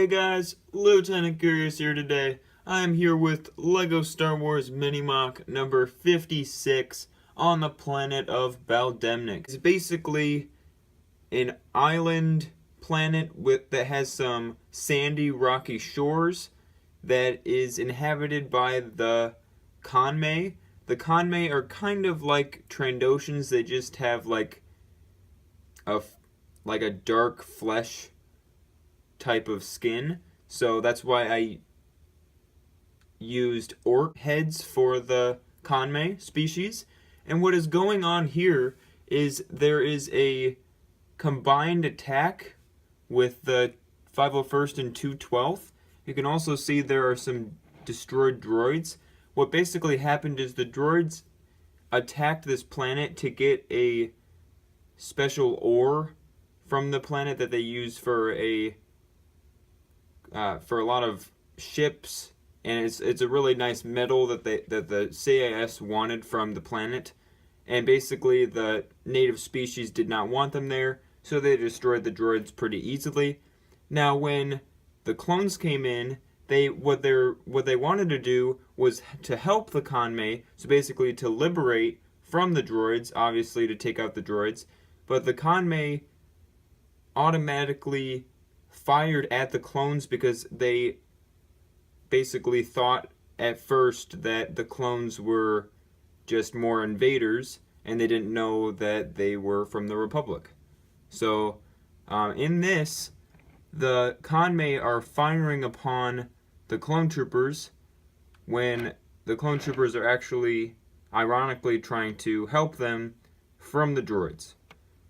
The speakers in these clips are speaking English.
Hey guys, Lieutenant Curious here today. I am here with LEGO Star Wars Mini MOC number 56 on the planet of Bal'Demnic. It's basically an island planet that has some sandy, rocky shores that is inhabited by the Conmay. The Conmay are kind of like Trandoshans. They just have like a dark flesh type of skin, so that's why I used orc heads for the Conmay species. And what is going on here is there is a combined attack with the 501st and 212th. You can also see there are some destroyed droids. What basically happened is the droids attacked this planet to get a special ore from the planet that they use for a lot of ships, and it's a really nice metal that the CIS wanted from the planet, and basically the native species did not want them there, so they destroyed the droids pretty easily. Now, when the clones came in, what they wanted to do was to help the Conmay, so basically to liberate from the droids, obviously to take out the droids, but the Conmay automatically fired at the clones because they basically thought at first that the clones were just more invaders, and they didn't know that they were from the Republic. So in this, the Conmay are firing upon the clone troopers when the clone troopers are actually ironically trying to help them from the droids.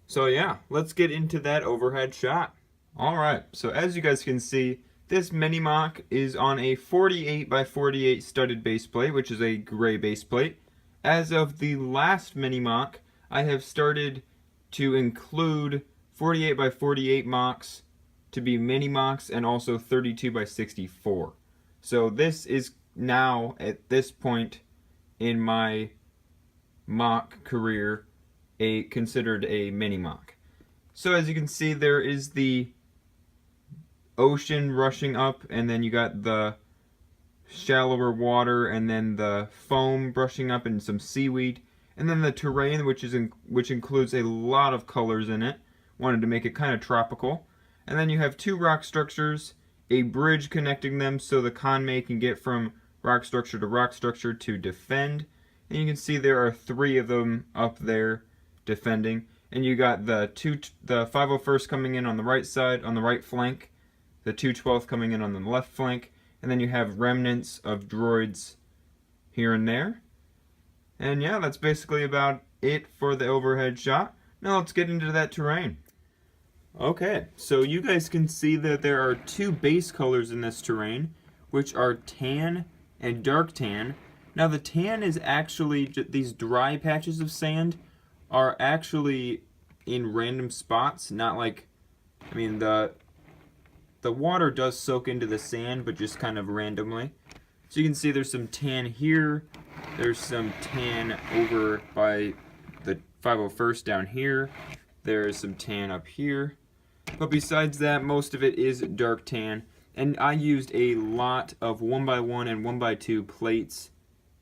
So yeah, let's get into that overhead shot. Alright, so as you guys can see, this mini MOC is on a 48 by 48 studded base plate, which is a gray base plate. As of the last mini MOC, I have started to include 48 by 48 MOCs to be mini MOCs, and also 32 by 64. So this is now, at this point in my MOC career, considered a mini MOC. So as you can see, there is the ocean rushing up, and then you got the shallower water, and then the foam brushing up, and some seaweed, and then the terrain, which includes a lot of colors in it. Wanted to make it kind of tropical. And then you have two rock structures, a bridge connecting them so the Conmay can get from rock structure to rock structure to defend. And you can see there are three of them up there defending. And you got the 501st coming in on the right side, on the right flank, the 212th coming in on the left flank, and then you have remnants of droids here and there. And yeah, that's basically about it for the overhead shot. Now let's get into that terrain. Okay, so you guys can see that there are two base colors in this terrain, which are tan and dark tan. Now the tan is actually, these dry patches of sand are actually in random spots, not like, I mean, the water does soak into the sand, but just kind of randomly. So you can see there's some tan here, there's some tan over by the 501st down here, there's some tan up here. But besides that, most of it is dark tan, and I used a lot of 1x1 and 1x2 plates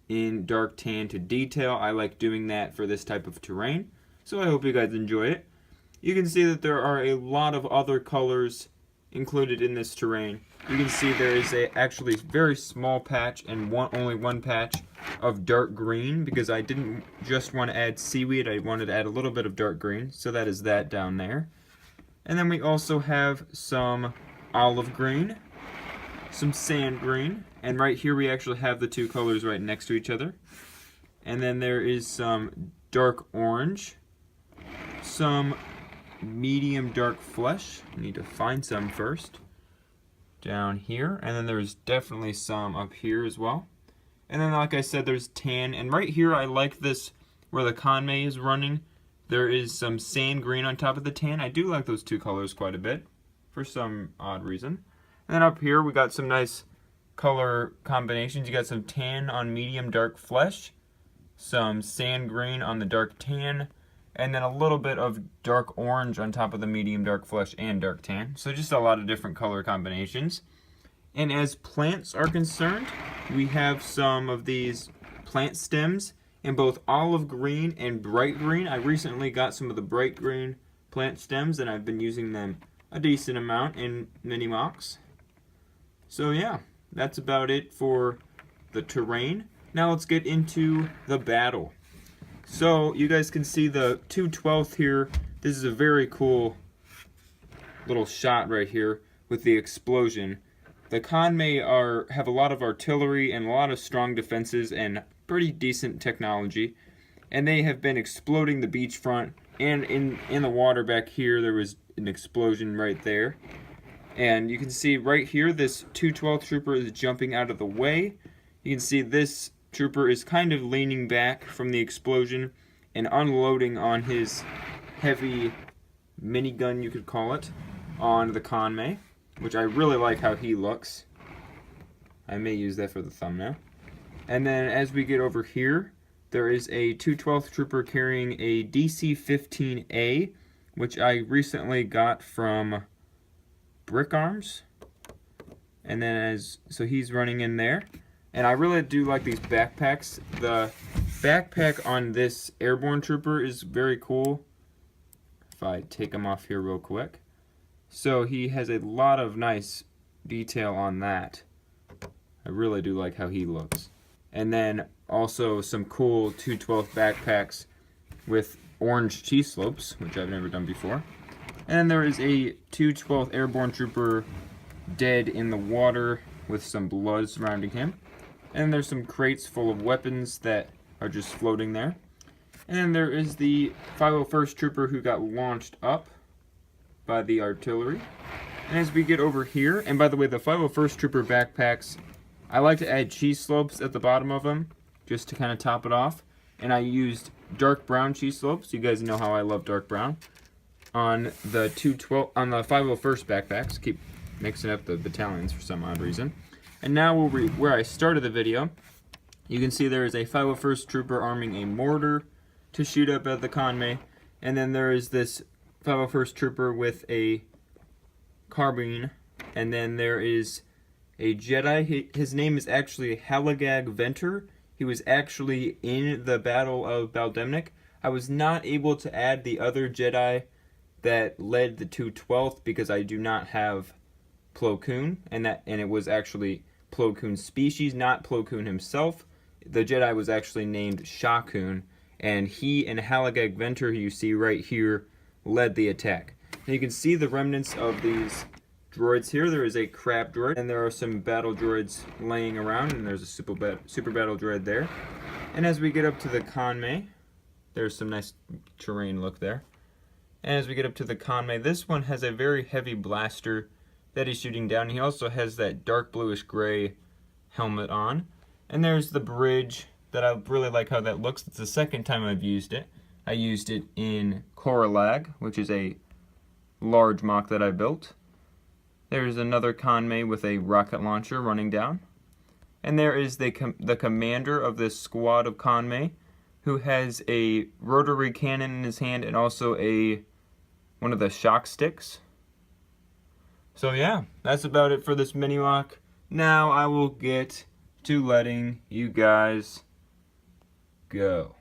in dark tan to detail. I like doing that for this type of terrain, so I hope you guys enjoy it. You can see that there are a lot of other colors included in this terrain. You can see there is actually very small patch and only one patch of dark green, because I didn't just want to add seaweed, I wanted to add a little bit of dark green, so that is that down there. And then we also have some olive green, some sand green, and right here we actually have the two colors right next to each other. And then there is some dark orange, some medium dark flesh. I need to find some first. Down here, and then there's definitely some up here as well. And then, like I said, there's tan, and right here I like this where the Conmay is running. There is some sand green on top of the tan. I do like those two colors quite a bit for some odd reason. And then up here we got some nice color combinations. You got some tan on medium dark flesh, some sand green on the dark tan, and then a little bit of dark orange on top of the medium dark flesh and dark tan. So just a lot of different color combinations. And as plants are concerned, we have some of these plant stems in both olive green and bright green. I recently got some of the bright green plant stems, and I've been using them a decent amount in mini MOCs. So yeah, that's about it for the terrain. Now let's get into the battle. So you guys can see the 2/12 here. This is a very cool little shot right here with the explosion. The Conmay have a lot of artillery and a lot of strong defenses and pretty decent technology. And they have been exploding the beachfront, and in the water back here there was an explosion right there. And you can see right here this 2/12 trooper is jumping out of the way. You can see this trooper is kind of leaning back from the explosion and unloading on his heavy minigun, you could call it, on the Conmay, which I really like how he looks. I may use that for the thumbnail. And then as we get over here, there is a 2/12 trooper carrying a DC-15A, which I recently got from Brick Arms. And then so he's running in there. And I really do like these backpacks. The backpack on this airborne trooper is very cool. If I take him off here real quick. So he has a lot of nice detail on that. I really do like how he looks. And then also some cool 2/12 backpacks with orange T-slopes, which I've never done before. And there is a 2/12 airborne trooper dead in the water with some blood surrounding him. And there's some crates full of weapons that are just floating there. And there is the 501st trooper who got launched up by the artillery. And as we get over here, and by the way, the 501st trooper backpacks, I like to add cheese slopes at the bottom of them just to kind of top it off. And I used dark brown cheese slopes. You guys know how I love dark brown on the 501st backpacks. Keep mixing up the battalions for some odd reason. And now where I started the video, you can see there is a 501st trooper arming a mortar to shoot up at the Conmay. And then there is this 501st trooper with a carbine. And then there is a Jedi. His name is actually Halagag Ventor. He was actually in the Battle of Bal'Demnic. I was not able to add the other Jedi that led the 2/12 because I do not have Plo Koon, and it was actually Plo Koon's species, not Plo Koon himself. The Jedi was actually named Sha Koon, and he and Halagag Ventor, who you see right here, led the attack. And you can see the remnants of these droids here. There is a crab droid, and there are some battle droids laying around, and there's a super battle droid there. And as we get up to the Conmay, there's some nice terrain look there. And as we get up to the Conmay, this one has a very heavy blaster that he's shooting down. He also has that dark bluish gray helmet on. And there's the bridge that I really like how that looks. It's the second time I've used it. I used it in NovaLUG, which is a large MOC that I built. There's another Conmay with a rocket launcher running down. And there is the commander of this squad of Conmay, who has a rotary cannon in his hand and also one of the shock sticks. So yeah, that's about it for this mini MOC. Now I will get to letting you guys go.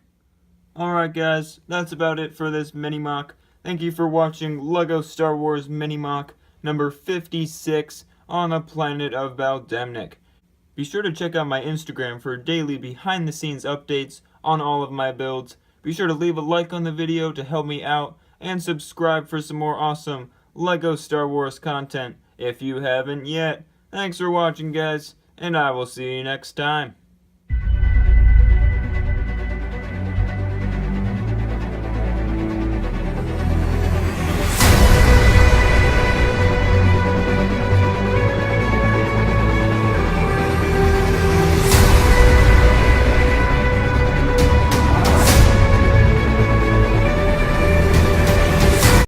Alright guys, that's about it for this mini MOC. Thank you for watching LEGO Star Wars mini MOC number 56 on the planet of Bal'Demnic. Be sure to check out my Instagram for daily behind the scenes updates on all of my builds. Be sure to leave a like on the video to help me out and subscribe for some more awesome LEGO Star Wars content if you haven't yet. Thanks for watching guys, and I will see you next time.